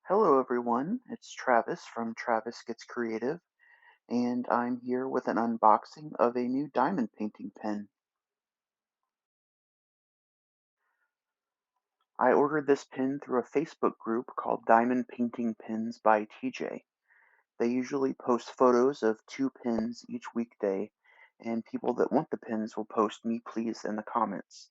Hello everyone, it's Travis from TravisGetsCreative, and I'm here with an unboxing of a new diamond painting pen. I ordered this pen through a Facebook group called Diamond Painting Pens by TJ. They usually post photos of two pens each weekday, and people that want the pens will post "me please" in the comments.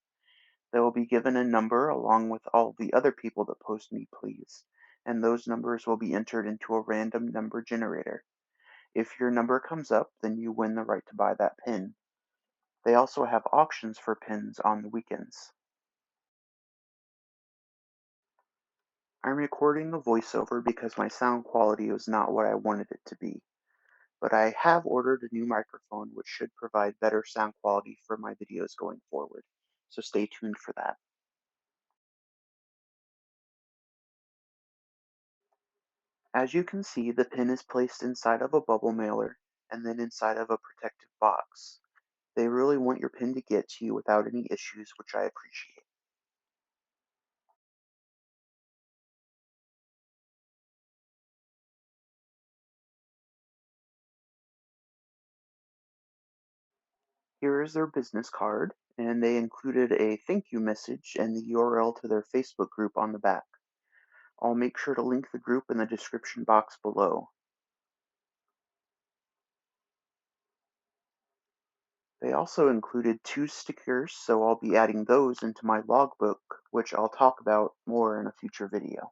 They will be given a number along with all the other people that post "me please," and those numbers will be entered into a random number generator. If your number comes up, then you win the right to buy that pin. They also have auctions for pins on the weekends. I'm recording the voiceover because my sound quality was not what I wanted it to be, but I have ordered a new microphone which should provide better sound quality for my videos going forward, so stay tuned for that. As you can see, the pin is placed inside of a bubble mailer and then inside of a protective box. They really want your pin to get to you without any issues, which I appreciate. Here is their business card, and they included a thank you message and the URL to their Facebook group on the back. I'll make sure to link the group in the description box below. They also included two stickers, so I'll be adding those into my logbook, which I'll talk about more in a future video.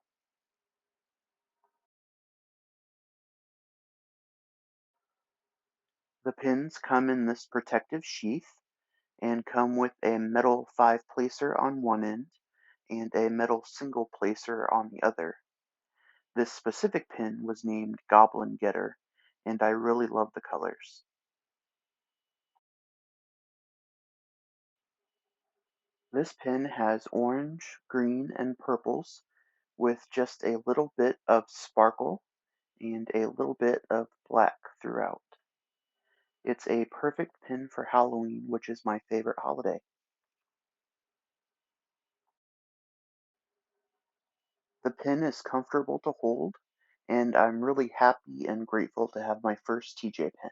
The pins come in this protective sheath and come with a metal 5-placer on one end and a metal single placer on the other. This specific pin was named Goblin Getter, and I really love the colors. This pin has orange, green, and purples with just a little bit of sparkle and a little bit of black throughout. It's a perfect pin for Halloween, which is my favorite holiday. The pin is comfortable to hold, and I'm really happy and grateful to have my first TJ pen.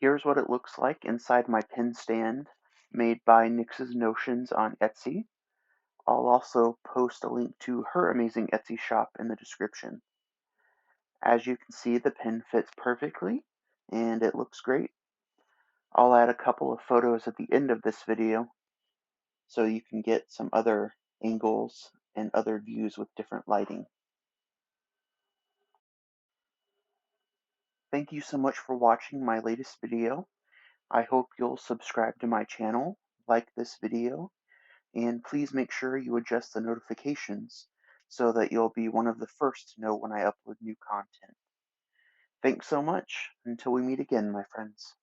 Here's what it looks like inside my pen stand made by Nix's Notions on Etsy. I'll also post a link to her amazing Etsy shop in the description. As you can see, the pen fits perfectly and it looks great. I'll add a couple of photos at the end of this video so you can get some other angles and other views with different lighting. Thank you so much for watching my latest video. I hope you'll subscribe to my channel, like this video, and please make sure you adjust the notifications so that you'll be one of the first to know when I upload new content. Thanks so much. Until we meet again, my friends.